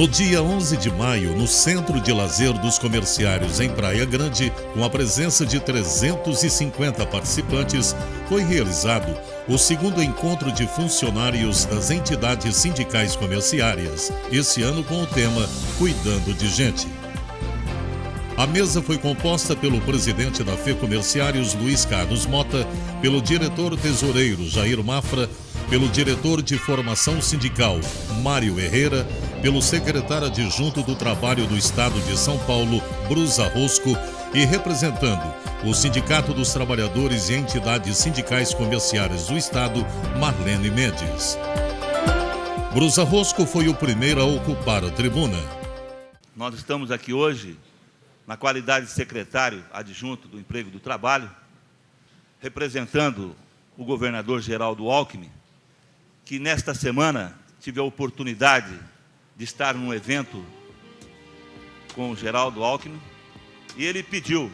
No dia 11 de maio, no Centro de Lazer dos Comerciários, em Praia Grande, com a presença de 350 participantes, foi realizado o segundo encontro de funcionários das entidades sindicais comerciárias, esse ano com o tema Cuidando de Gente. A mesa foi composta pelo presidente da FEComerciários, Luiz Carlos Mota, pelo diretor-tesoureiro, Jair Mafra, pelo diretor de formação sindical, Mário Herrera, pelo secretário adjunto do Trabalho do Estado de São Paulo, Brusa Rosco, e representando o Sindicato dos Trabalhadores e entidades sindicais comerciárias do Estado, Marlene Mendes. Brusa Rosco foi o primeiro a ocupar a tribuna. Nós estamos aqui hoje na qualidade de secretário adjunto do Emprego e do Trabalho, representando o governador Geraldo Alckmin, que nesta semana tive a oportunidade de estar num evento com o Geraldo Alckmin, e ele pediu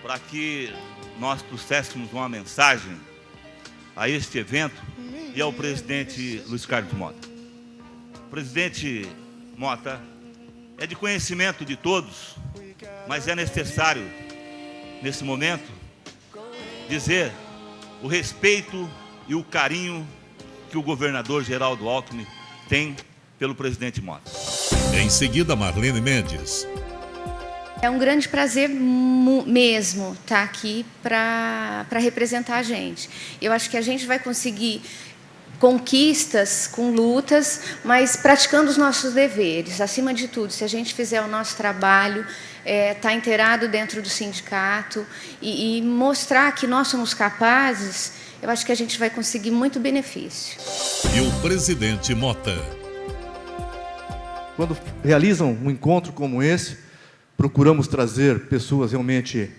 para que nós trouxéssemos uma mensagem a este evento e ao presidente Luiz Carlos Mota. O presidente Mota, é de conhecimento de todos, mas é necessário, nesse momento, dizer o respeito e o carinho que o governador Geraldo Alckmin tem pelo presidente Mota. Em seguida, Marlene Mendes. É um grande prazer mesmo estar aqui para representar a gente. Eu acho que a gente vai conseguir conquistas com lutas, mas praticando os nossos deveres. Acima de tudo, se a gente fizer o nosso trabalho, estar inteirado dentro do sindicato e mostrar que nós somos capazes, eu acho que a gente vai conseguir muito benefício. E o presidente Mota. Quando realizam um encontro como esse, procuramos trazer pessoas realmente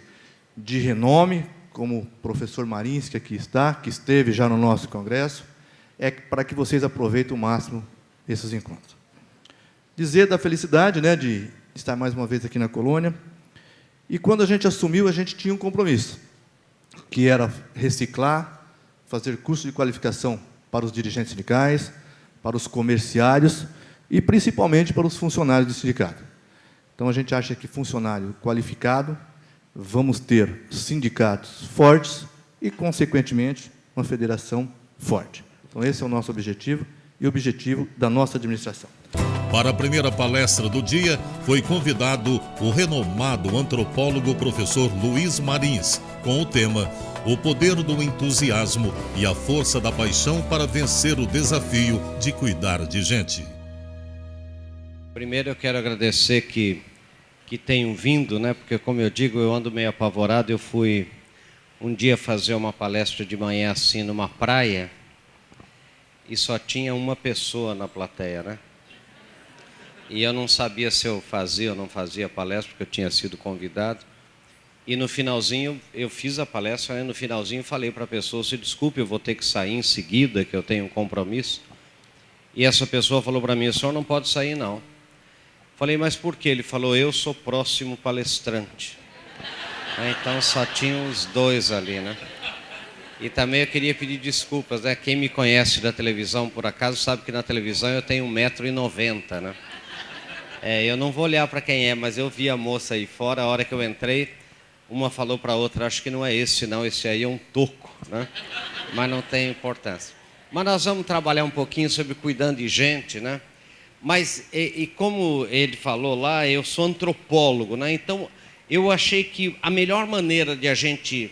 de renome, como o professor Marins, que aqui está, que esteve já no nosso congresso, para que vocês aproveitem o máximo esses encontros. Dizer da felicidade, né, de estar mais uma vez aqui na colônia. E quando a gente assumiu, a gente tinha um compromisso, que era reciclar, fazer curso de qualificação para os dirigentes sindicais, para os comerciários e principalmente para os funcionários do sindicato. Então a gente acha que funcionário qualificado, vamos ter sindicatos fortes e, consequentemente, uma federação forte. Então esse é o nosso objetivo e o objetivo da nossa administração. Para a primeira palestra do dia, foi convidado o renomado antropólogo professor Luiz Marins, com o tema O Poder do Entusiasmo e a Força da Paixão para Vencer o Desafio de Cuidar de Gente. Primeiro eu quero agradecer que tenham vindo, né? Porque, como eu digo, eu ando meio apavorado. Eu fui um dia fazer uma palestra de manhã assim numa praia e só tinha uma pessoa na plateia, né? E eu não sabia se eu fazia ou não fazia a palestra, porque eu tinha sido convidado. E no finalzinho, eu fiz a palestra, e no finalzinho falei para a pessoa, se desculpe, eu vou ter que sair em seguida, que eu tenho um compromisso. E essa pessoa falou para mim, o senhor não pode sair não. Falei, mas por quê? Ele falou, eu sou próximo palestrante. Então só tinha os dois ali, né? E também eu queria pedir desculpas, né? Quem me conhece da televisão, por acaso, sabe que na televisão eu tenho 1,90 m, né? Eu não vou olhar para quem é, mas eu vi a moça aí fora, a hora que eu entrei, uma falou para a outra, acho que não é esse não, esse aí é um toco, né? Mas não tem importância. Mas nós vamos trabalhar um pouquinho sobre cuidando de gente, né? Mas, e como ele falou lá, eu sou antropólogo, né? Então, eu achei que a melhor maneira de a gente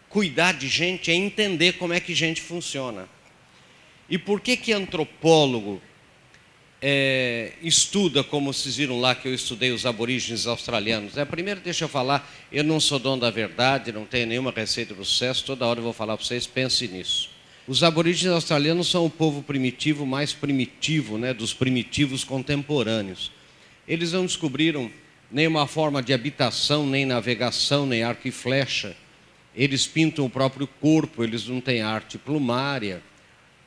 cuidar de gente é entender como é que gente funciona. E por que antropólogo estuda, como vocês viram lá, que eu estudei os aborígenes australianos? Primeiro, deixa eu falar, eu não sou dono da verdade, não tenho nenhuma receita do sucesso, toda hora eu vou falar para vocês, pensem nisso. Os aborígenes australianos são o povo primitivo mais primitivo, né, dos primitivos contemporâneos. Eles não descobriram nenhuma forma de habitação, nem navegação, nem arco e flecha. Eles pintam o próprio corpo, eles não têm arte plumária.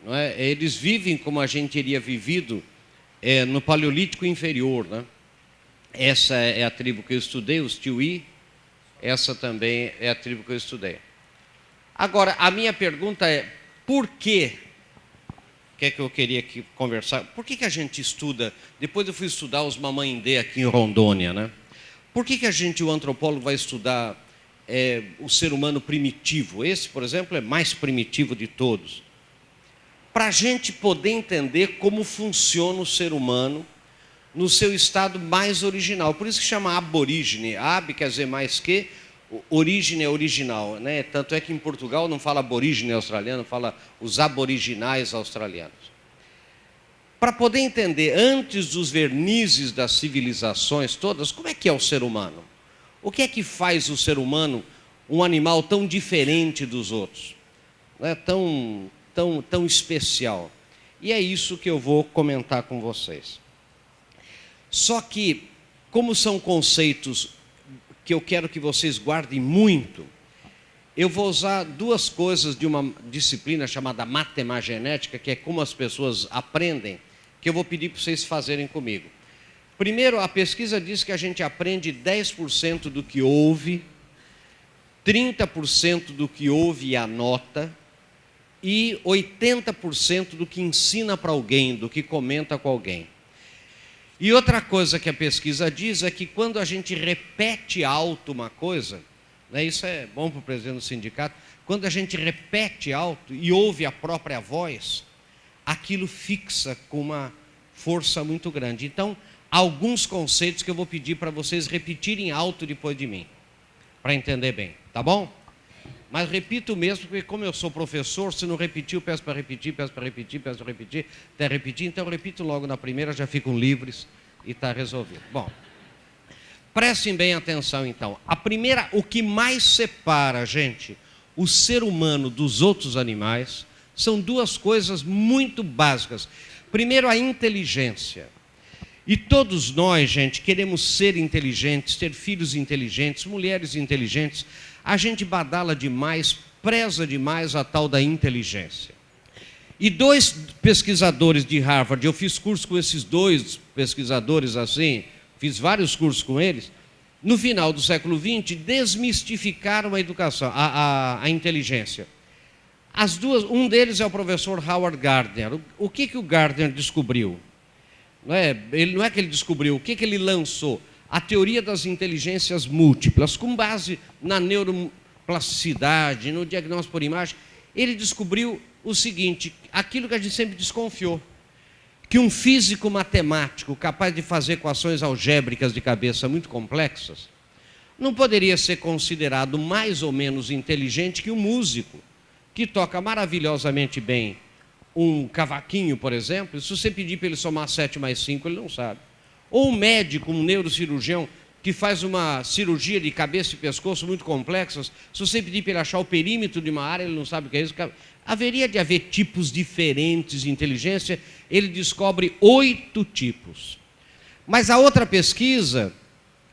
Não é? Eles vivem como a gente teria vivido no Paleolítico Inferior, né? Essa é a tribo que eu estudei, os Tiwi. Essa também é a tribo que eu estudei. Agora, a minha pergunta é, por que que é que eu queria conversar. Por que a gente estuda? Depois eu fui estudar os mamãe-dê aqui em Rondônia, né? Por que o antropólogo vai estudar o ser humano primitivo? Esse, por exemplo, é mais primitivo de todos. Para a gente poder entender como funciona o ser humano no seu estado mais original. Por isso que chama aborígene. Ab quer dizer mais que, origem é original, né? Tanto é que em Portugal não fala aborígene australiano, fala os aboriginais australianos. Para poder entender, antes dos vernizes das civilizações todas, como é que é o ser humano? O que é que faz o ser humano um animal tão diferente dos outros? Né? Tão especial. E é isso que eu vou comentar com vocês. Só que, como são conceitos que eu quero que vocês guardem muito, eu vou usar duas coisas de uma disciplina chamada matemagenética, que é como as pessoas aprendem, que eu vou pedir para vocês fazerem comigo. Primeiro, a pesquisa diz que a gente aprende 10% do que ouve, 30% do que ouve e anota, e 80% do que ensina para alguém, do que comenta com alguém. E outra coisa que a pesquisa diz é que quando a gente repete alto uma coisa, né, isso é bom para o presidente do sindicato, quando a gente repete alto e ouve a própria voz, aquilo fixa com uma força muito grande. Então, alguns conceitos que eu vou pedir para vocês repetirem alto depois de mim, para entender bem, tá bom? Mas repito mesmo, porque como eu sou professor, se não repetir, eu peço para repetir, peço para repetir, peço para repetir, até repetir. Então eu repito logo na primeira, já ficam livres e está resolvido. Bom, prestem bem atenção então. A primeira, o que mais separa, gente, o ser humano dos outros animais, são duas coisas muito básicas. Primeiro, a inteligência. E todos nós, gente, queremos ser inteligentes, ter filhos inteligentes, mulheres inteligentes. A gente badala demais, preza demais a tal da inteligência. E dois pesquisadores de Harvard, eu fiz curso com esses dois pesquisadores assim, fiz vários cursos com eles, no final do século XX, desmistificaram a educação, a inteligência. Um deles é o professor Howard Gardner. O que o Gardner descobriu? Não é que ele descobriu, o que ele lançou? A teoria das inteligências múltiplas, com base na neuroplasticidade, no diagnóstico por imagem. Ele descobriu o seguinte, aquilo que a gente sempre desconfiou, que um físico matemático capaz de fazer equações algébricas de cabeça muito complexas, não poderia ser considerado mais ou menos inteligente que um músico, que toca maravilhosamente bem um cavaquinho, por exemplo, e se você pedir para ele somar 7 mais 5, ele não sabe. Ou um médico, um neurocirurgião, que faz uma cirurgia de cabeça e pescoço muito complexas, se você pedir para ele achar o perímetro de uma área, ele não sabe o que é isso. Haveria de haver tipos diferentes de inteligência, ele descobre 8 tipos. Mas a outra pesquisa,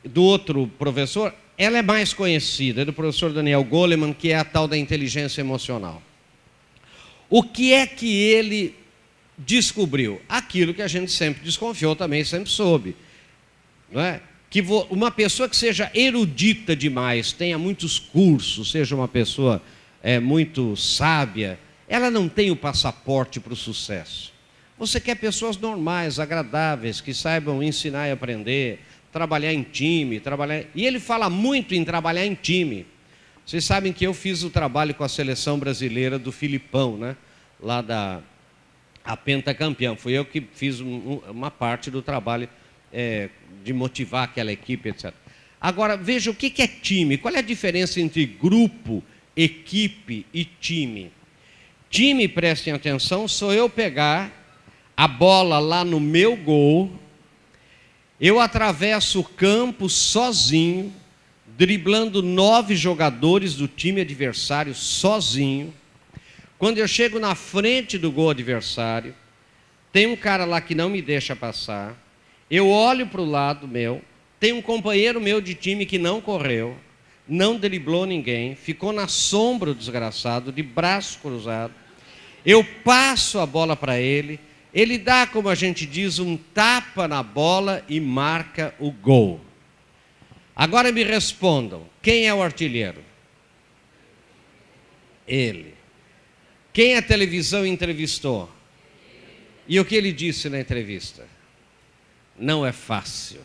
do outro professor, ela é mais conhecida, é do professor Daniel Goleman, que é a tal da inteligência emocional. O que é que ele descobriu? Aquilo que a gente sempre desconfiou também, sempre soube. Não é? Que uma pessoa que seja erudita demais, tenha muitos cursos, seja uma pessoa muito sábia, ela não tem o passaporte para o sucesso. Você quer pessoas normais, agradáveis, que saibam ensinar e aprender, trabalhar em time, E ele fala muito em trabalhar em time. Vocês sabem que eu fiz o trabalho com a seleção brasileira do Filipão, né? Lá a pentacampeão. Fui eu que fiz uma parte do trabalho de motivar aquela equipe, etc. Agora, veja o que é time. Qual é a diferença entre grupo, equipe e time? Time, prestem atenção, sou eu pegar a bola lá no meu gol, eu atravesso o campo sozinho, driblando 9 jogadores do time adversário sozinho. Quando eu chego na frente do gol adversário, tem um cara lá que não me deixa passar, eu olho para o lado meu, tem um companheiro meu de time que não correu, não driblou ninguém, ficou na sombra o desgraçado, de braço cruzado, eu passo a bola para ele, ele dá, como a gente diz, um tapa na bola e marca o gol. Agora me respondam, quem é o artilheiro? Ele. Quem a televisão entrevistou? E o que ele disse na entrevista? Não é fácil.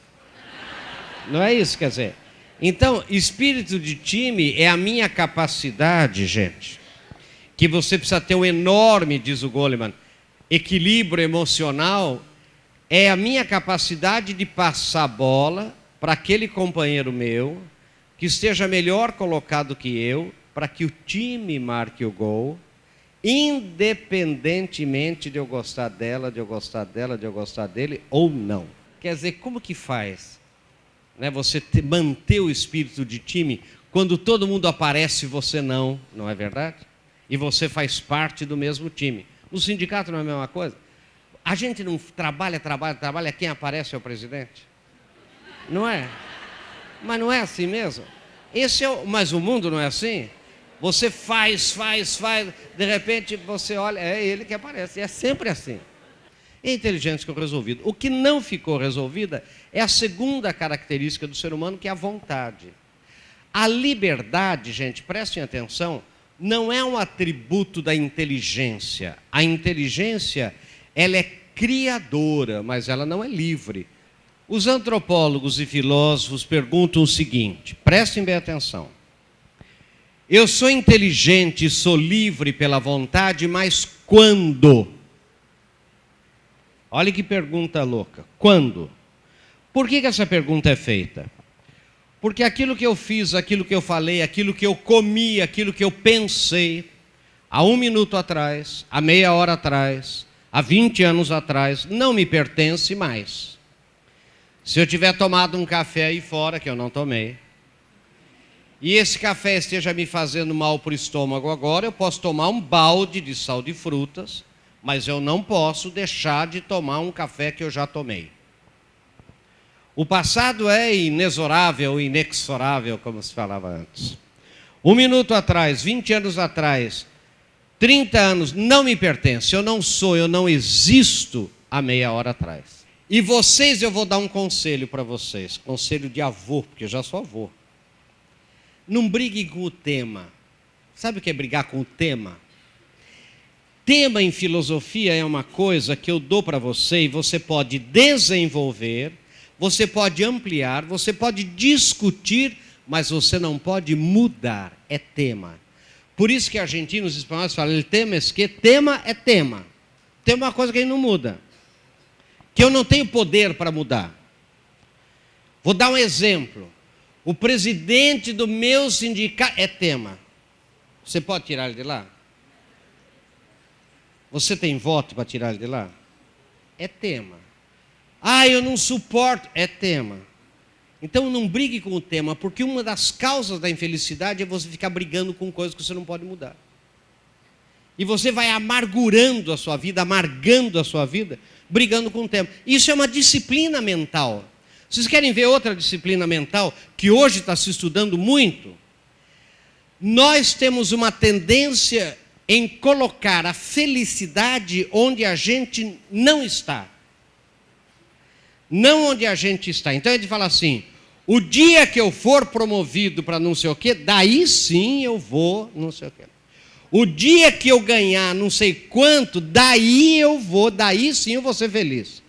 Não é isso, quer dizer. Então, espírito de time é a minha capacidade, gente, que você precisa ter um enorme, diz o Goleman, equilíbrio emocional, é a minha capacidade de passar a bola para aquele companheiro meu que esteja melhor colocado que eu, para que o time marque o gol, independentemente de eu gostar dela, de eu gostar dela, de eu gostar dele ou não. Quer dizer, como que faz, né, você manter o espírito de time quando todo mundo aparece e você não é verdade? E você faz parte do mesmo time. No sindicato não é a mesma coisa? A gente não trabalha, quem aparece é o presidente? Não é? Mas não é assim mesmo? Mas o mundo não é assim? Você faz, de repente você olha, é ele que aparece, é sempre assim. E a inteligência ficou resolvida. O que não ficou resolvida é a segunda característica do ser humano, que é a vontade. A liberdade, gente, prestem atenção, não é um atributo da inteligência. A inteligência, ela é criadora, mas ela não é livre. Os antropólogos e filósofos perguntam o seguinte, prestem bem atenção. Eu sou inteligente e sou livre pela vontade, mas quando? Olha que pergunta louca. Quando? Por que essa pergunta é feita? Porque aquilo que eu fiz, aquilo que eu falei, aquilo que eu comi, aquilo que eu pensei, há 1 minuto atrás, há meia hora atrás, há 20 anos atrás, não me pertence mais. Se eu tiver tomado um café aí fora, que eu não tomei, e esse café esteja me fazendo mal para o estômago agora, eu posso tomar um balde de sal de frutas, mas eu não posso deixar de tomar um café que eu já tomei. O passado é inexorável, inexorável, como se falava antes. 1 minuto atrás, 20 anos atrás, 30 anos, não me pertence. Eu não sou, eu não existo há meia hora atrás. E vocês, eu vou dar um conselho para vocês. Conselho de avô, porque eu já sou avô. Não briguem com o tema. Sabe o que é brigar com o tema? Tema em filosofia é uma coisa que eu dou para você e você pode desenvolver, você pode ampliar, você pode discutir, mas você não pode mudar. É tema. Por isso que argentinos e espanhóis falam, el tema es que tema é tema. Tema é uma coisa que a gente não muda. Que eu não tenho poder para mudar. Vou dar um exemplo. O presidente do meu sindicato é tema. Você pode tirar ele de lá? Você tem voto para tirar ele de lá? É tema. Ah, eu não suporto. É tema. Então não brigue com o tema, porque uma das causas da infelicidade é você ficar brigando com coisas que você não pode mudar. E você vai amargurando a sua vida, amargando a sua vida, brigando com o tema. Isso é uma disciplina mental. Vocês querem ver outra disciplina mental que hoje está se estudando muito? Nós temos uma tendência em colocar a felicidade onde a gente não está. Não onde a gente está. Então ele fala assim, o dia que eu for promovido para não sei o quê, daí sim eu vou não sei o quê. O dia que eu ganhar não sei quanto, daí sim eu vou ser feliz.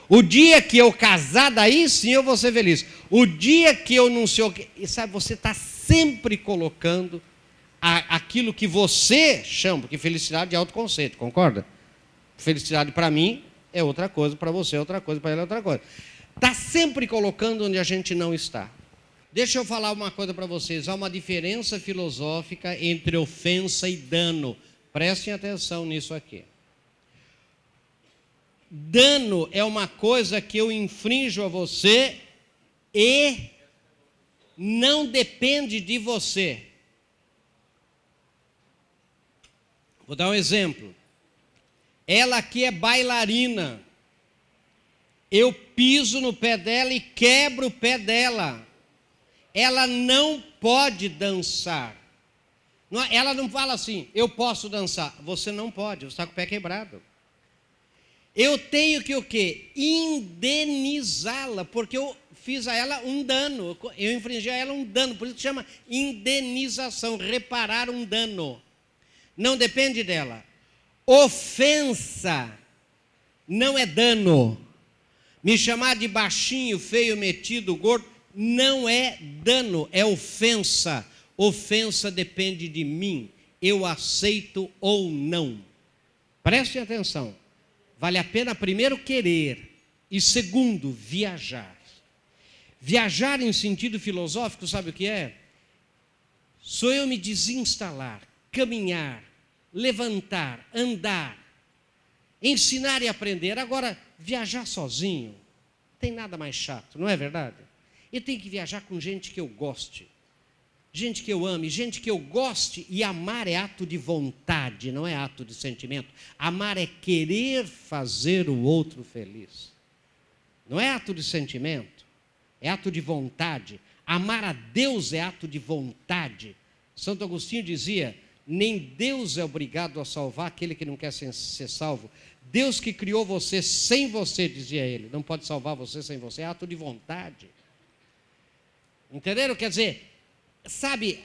O dia que eu casar, daí sim eu vou ser feliz. O dia que eu não sei o quê. E sabe, você está sempre colocando aquilo que você chama, porque felicidade é autoconceito, concorda? Felicidade para mim é outra coisa, para você é outra coisa, para ele é outra coisa. Está sempre colocando onde a gente não está. Deixa eu falar uma coisa para vocês. Há uma diferença filosófica entre ofensa e dano. Prestem atenção nisso aqui. Dano é uma coisa que eu infrinjo a você e não depende de você. Vou dar um exemplo. Ela aqui é bailarina. Eu piso no pé dela e quebro o pé dela. Ela não pode dançar. Ela não fala assim, eu posso dançar. Você não pode, você está com o pé quebrado. Eu tenho que o quê? Indenizá-la, porque eu fiz a ela um dano. Eu infringi a ela um dano, por isso que chama indenização, reparar um dano. Não depende dela. Ofensa não é dano. Me chamar de baixinho, feio, metido, gordo, não é dano, é ofensa. Ofensa depende de mim. Eu aceito ou não. Preste atenção. Vale a pena, primeiro, querer. E segundo, viajar. Viajar em sentido filosófico, sabe o que é? Sou eu me desinstalar, caminhar, levantar, andar, ensinar e aprender. Agora, viajar sozinho, não tem nada mais chato, não é verdade? Eu tenho que viajar com gente que eu goste, gente que eu ame, gente que eu goste. E amar é ato de vontade, não é ato de sentimento. Amar é querer fazer o outro feliz. Não é ato de sentimento, é ato de vontade. Amar a Deus é ato de vontade. Santo Agostinho dizia: nem Deus é obrigado a salvar aquele que não quer ser salvo. Deus que criou você sem você, dizia ele, não pode salvar você sem você. É ato de vontade. Entenderam? Quer dizer, sabe,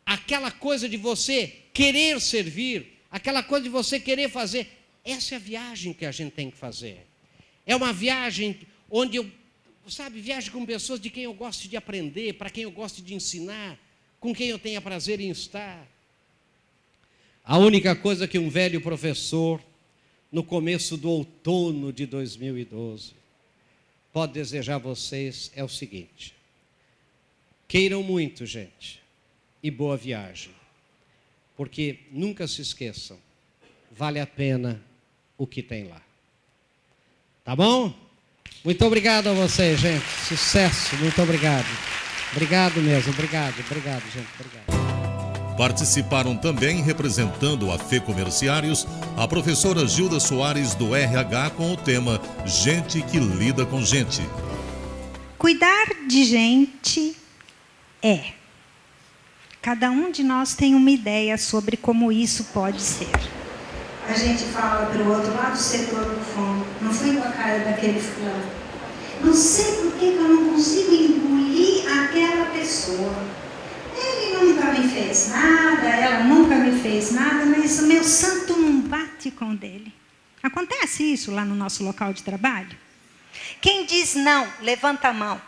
aquela coisa de você querer servir, aquela coisa de você querer fazer, essa é a viagem que a gente tem que fazer. É uma viagem onde eu, sabe, viajo com pessoas de quem eu gosto de aprender, para quem eu gosto de ensinar, com quem eu tenha prazer em estar. A única coisa que um velho professor, no começo do outono de 2012, pode desejar a vocês é o seguinte: queiram muito, gente, e boa viagem, porque nunca se esqueçam, vale a pena o que tem lá. Tá bom? Muito obrigado a vocês, gente. Sucesso, muito obrigado. Obrigado mesmo, obrigado, gente, obrigado. Participaram também, representando a Fê Comerciários, a professora Gilda Soares, do RH, com o tema Gente que Lida com Gente. Cuidar de gente é. Cada um de nós tem uma ideia sobre como isso pode ser. A gente fala para o outro lá do setor do fundo, não fui com a cara daquele fulano. Não sei por que eu não consigo engolir aquela pessoa. Ele nunca me fez nada, ela nunca me fez nada, mas o meu santo não bate com o dele. Acontece isso lá no nosso local de trabalho? Quem diz não, levanta a mão.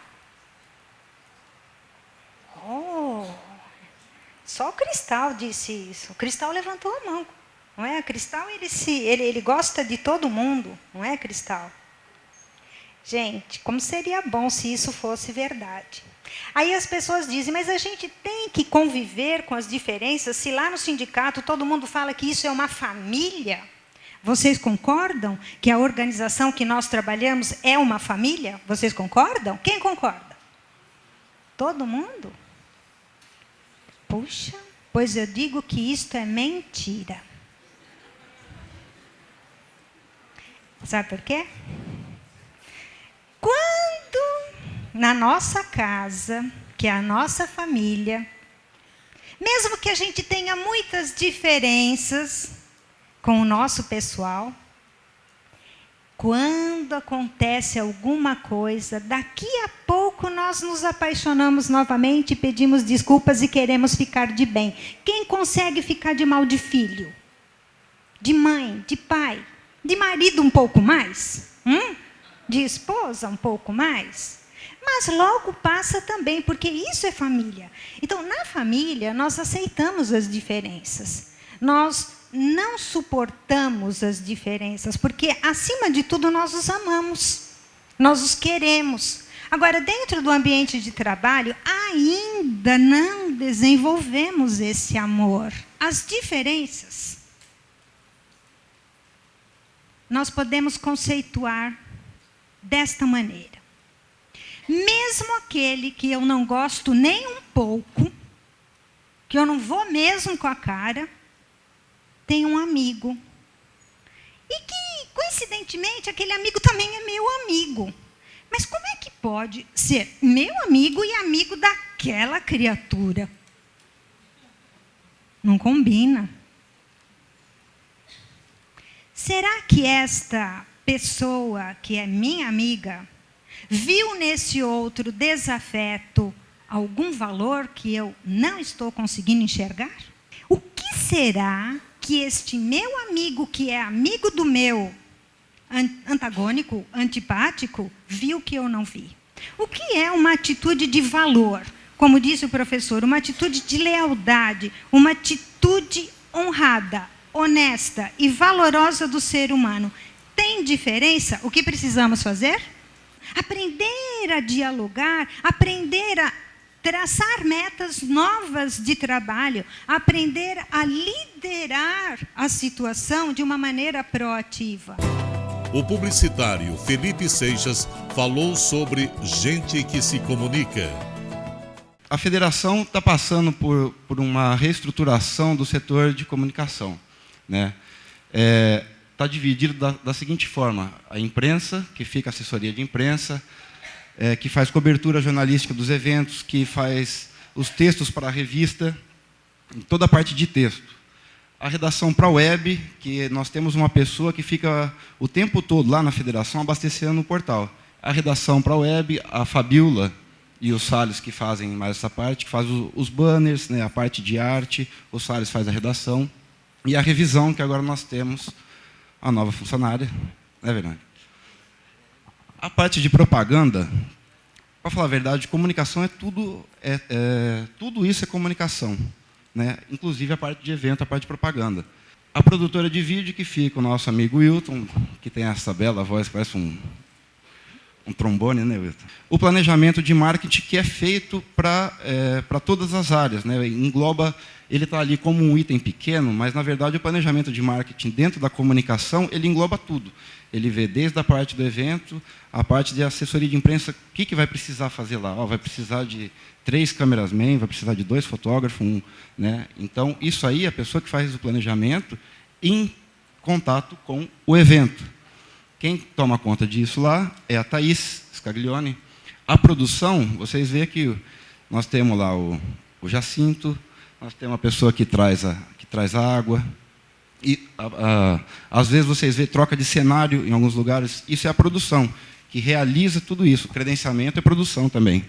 Oh, só o Cristal disse isso. O Cristal levantou a mão. Não é? Cristal, ele gosta de todo mundo, não é, Cristal? Gente, como seria bom se isso fosse verdade. Aí as pessoas dizem, mas a gente tem que conviver com as diferenças, se lá no sindicato todo mundo fala que isso é uma família. Vocês concordam que a organização que nós trabalhamos é uma família? Vocês concordam? Quem concorda? Todo mundo? Puxa, pois eu digo que isto é mentira. Sabe por quê? Quando na nossa casa, que é a nossa família, mesmo que a gente tenha muitas diferenças com o nosso pessoal, quando acontece alguma coisa, daqui a pouco nós nos apaixonamos novamente, pedimos desculpas e queremos ficar de bem. Quem consegue ficar de mal de filho? De mãe, de pai? De marido um pouco mais? De esposa um pouco mais? Mas logo passa também, porque isso é família. Então, na família, nós aceitamos as diferenças. Nós não suportamos as diferenças, porque, acima de tudo, nós os amamos. Nós os queremos. Agora, dentro do ambiente de trabalho, ainda não desenvolvemos esse amor. As diferenças nós podemos conceituar desta maneira. Mesmo aquele que eu não gosto nem um pouco, que eu não vou mesmo com a cara, tem um amigo. E que, coincidentemente, aquele amigo também é meu amigo. Mas como é que pode ser meu amigo e amigo daquela criatura? Não combina. Será que esta pessoa, que é minha amiga, viu nesse outro desafeto algum valor que eu não estou conseguindo enxergar? O que será que este meu amigo, que é amigo do meu antagônico, antipático, viu que eu não vi. O que é uma atitude de valor? Como disse o professor, uma atitude de lealdade, uma atitude honrada, honesta e valorosa do ser humano. Tem diferença? O que precisamos fazer? Aprender a dialogar, aprender a traçar metas novas de trabalho, aprender a liderar a situação de uma maneira proativa. O publicitário Felipe Seixas falou sobre gente que se comunica. A federação está passando por uma reestruturação do setor de comunicação, né? Está dividido da seguinte forma: a imprensa, que fica a assessoria de imprensa, que faz cobertura jornalística dos eventos, que faz os textos para a revista, toda a parte de texto. A redação para a web, que nós temos uma pessoa que fica o tempo todo lá na federação abastecendo o portal. A redação para a web, a Fabiola e o Salles, que fazem mais essa parte, que faz os banners, né, a parte de arte, o Salles faz a redação. E a revisão, que agora nós temos a nova funcionária, não é verdade? A parte de propaganda, para falar a verdade, comunicação é tudo, tudo isso é comunicação, né? Inclusive a parte de evento, a parte de propaganda. A produtora de vídeo, que fica o nosso amigo Wilton, que tem essa bela voz, parece um trombone, né, Wilton? O planejamento de marketing, que é feito para todas as áreas, né? Engloba, ele está ali como um item pequeno, mas, na verdade, o planejamento de marketing dentro da comunicação, ele engloba tudo. Ele vê desde a parte do evento, a parte de assessoria de imprensa, o que vai precisar fazer lá? Vai precisar de 3 cameramen, vai precisar de 2 fotógrafos, né? Então, isso aí, a pessoa que faz o planejamento em contato com o evento. Quem toma conta disso lá é a Thaís Scaglione. A produção, vocês veem que nós temos lá o Jacinto, nós temos uma pessoa que traz a água, e às vezes vocês veem troca de cenário em alguns lugares. Isso é a produção, que realiza tudo isso. O credenciamento é produção também.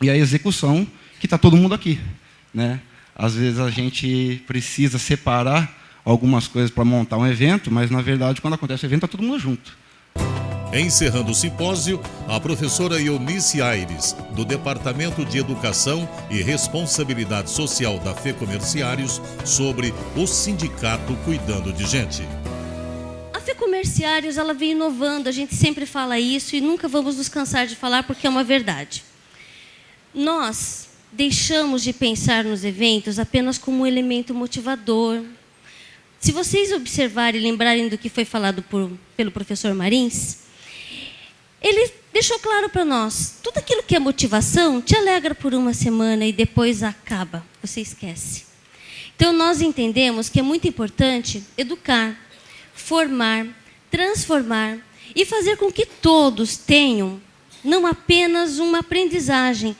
E a execução, que está todo mundo aqui, né? Às vezes a gente precisa separar algumas coisas para montar um evento, mas, na verdade, quando acontece o evento, está todo mundo junto. Encerrando o simpósio, a professora Eunice Aires, do Departamento de Educação e Responsabilidade Social da FEComérciários, sobre o sindicato cuidando de gente. A FEComérciários, ela vem inovando, a gente sempre fala isso e nunca vamos nos cansar de falar, porque é uma verdade. Nós deixamos de pensar nos eventos apenas como um elemento motivador. Se vocês observarem e lembrarem do que foi falado pelo professor Marins, ele deixou claro para nós, tudo aquilo que é motivação te alegra por uma semana e depois acaba, você esquece. Então, nós entendemos que é muito importante educar, formar, transformar e fazer com que todos tenham não apenas uma aprendizagem,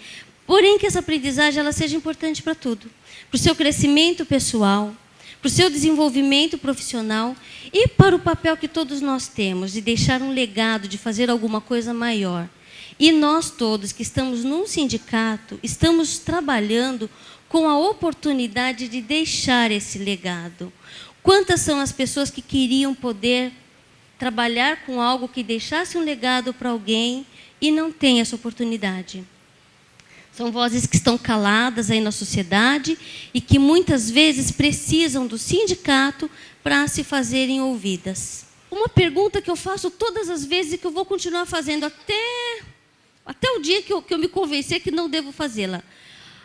porém que essa aprendizagem ela seja importante para tudo, para o seu crescimento pessoal, para o seu desenvolvimento profissional e para o papel que todos nós temos de deixar um legado, de fazer alguma coisa maior. E nós todos que estamos num sindicato, estamos trabalhando com a oportunidade de deixar esse legado. Quantas são as pessoas que queriam poder trabalhar com algo que deixasse um legado para alguém e não tem essa oportunidade? São vozes que estão caladas aí na sociedade e que muitas vezes precisam do sindicato para se fazerem ouvidas. Uma pergunta que eu faço todas as vezes e que eu vou continuar fazendo até o dia que eu me convencer que não devo fazê-la.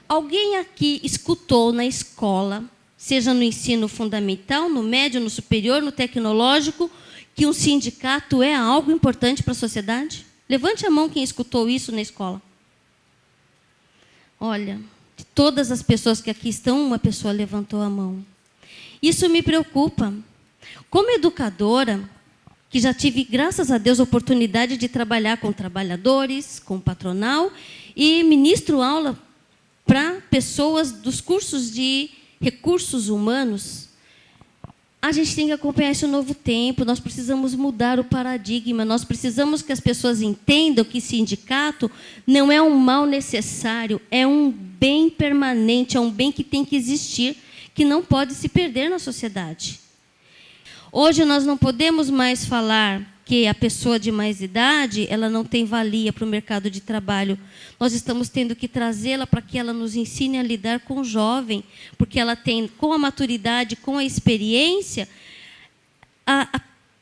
Alguém aqui escutou na escola, seja no ensino fundamental, no médio, no superior, no tecnológico, que um sindicato é algo importante para a sociedade? Levante a mão quem escutou isso na escola. Olha, de todas as pessoas que aqui estão, uma pessoa levantou a mão. Isso me preocupa. Como educadora, que já tive, graças a Deus, a oportunidade de trabalhar com trabalhadores, com patronal, e ministro aula para pessoas dos cursos de recursos humanos, a gente tem que acompanhar esse novo tempo, nós precisamos mudar o paradigma, nós precisamos que as pessoas entendam que sindicato não é um mal necessário, é um bem permanente, é um bem que tem que existir, que não pode se perder na sociedade. Hoje nós não podemos mais falar que a pessoa de mais idade, ela não tem valia para o mercado de trabalho. Nós estamos tendo que trazê-la para que ela nos ensine a lidar com o jovem, porque ela tem, com a maturidade, com a experiência,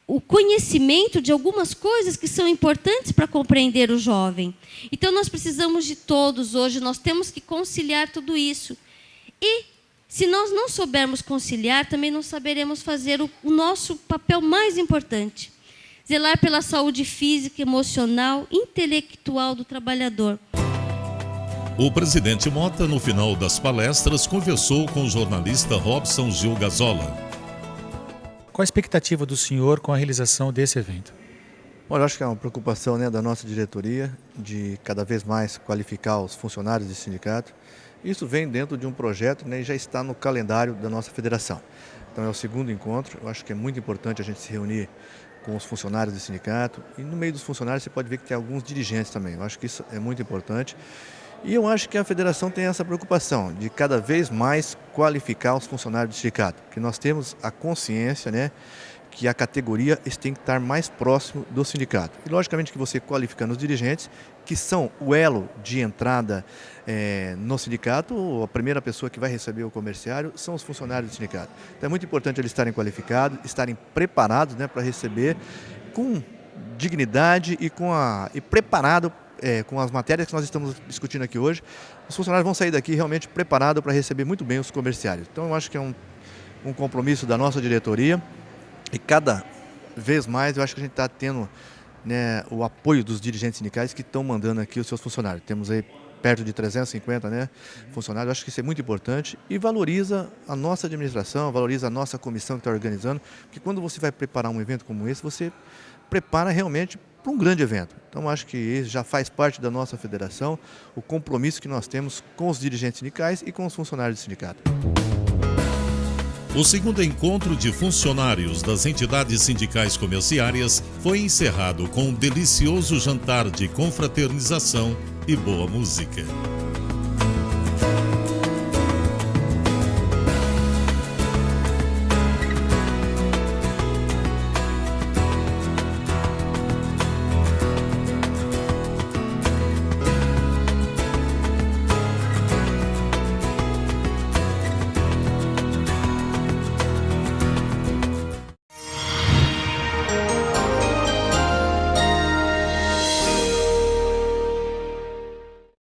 o conhecimento de algumas coisas que são importantes para compreender o jovem. Então, nós precisamos de todos hoje, nós temos que conciliar tudo isso. E, se nós não soubermos conciliar, também não saberemos fazer o nosso papel mais importante. Zelar pela saúde física, emocional, intelectual do trabalhador. O presidente Mota, no final das palestras, conversou com o jornalista Robson Gil Gazola. Qual a expectativa do senhor com a realização desse evento? Olha, eu acho que é uma preocupação, né, da nossa diretoria de cada vez mais qualificar os funcionários do sindicato. Isso vem dentro de um projeto, né, e já está no calendário da nossa federação. Então é o segundo encontro. Eu acho que é muito importante a gente se reunir com os funcionários do sindicato. E no meio dos funcionários você pode ver que tem alguns dirigentes também. Eu acho que isso é muito importante. E eu acho que a federação tem essa preocupação de cada vez mais qualificar os funcionários do sindicato. Porque nós temos a consciência, né, que a categoria tem que estar mais próximo do sindicato. E logicamente que você qualificando os dirigentes, que são o elo de entrada no sindicato, a primeira pessoa que vai receber o comerciário são os funcionários do sindicato. Então é muito importante eles estarem qualificados, estarem preparados, né, para receber com dignidade e preparado com as matérias que nós estamos discutindo aqui hoje. Os funcionários vão sair daqui realmente preparados para receber muito bem os comerciários. Então eu acho que é um compromisso da nossa diretoria. E cada vez mais eu acho que a gente está tendo, né, o apoio dos dirigentes sindicais que estão mandando aqui os seus funcionários. Temos aí perto de 350, né, funcionários. Eu acho que isso é muito importante e valoriza a nossa administração, valoriza a nossa comissão que está organizando. Porque quando você vai preparar um evento como esse, você prepara realmente para um grande evento. Então, acho que isso já faz parte da nossa federação, o compromisso que nós temos com os dirigentes sindicais e com os funcionários do sindicato. O segundo encontro de funcionários das entidades sindicais comerciárias foi encerrado com um delicioso jantar de confraternização e boa música.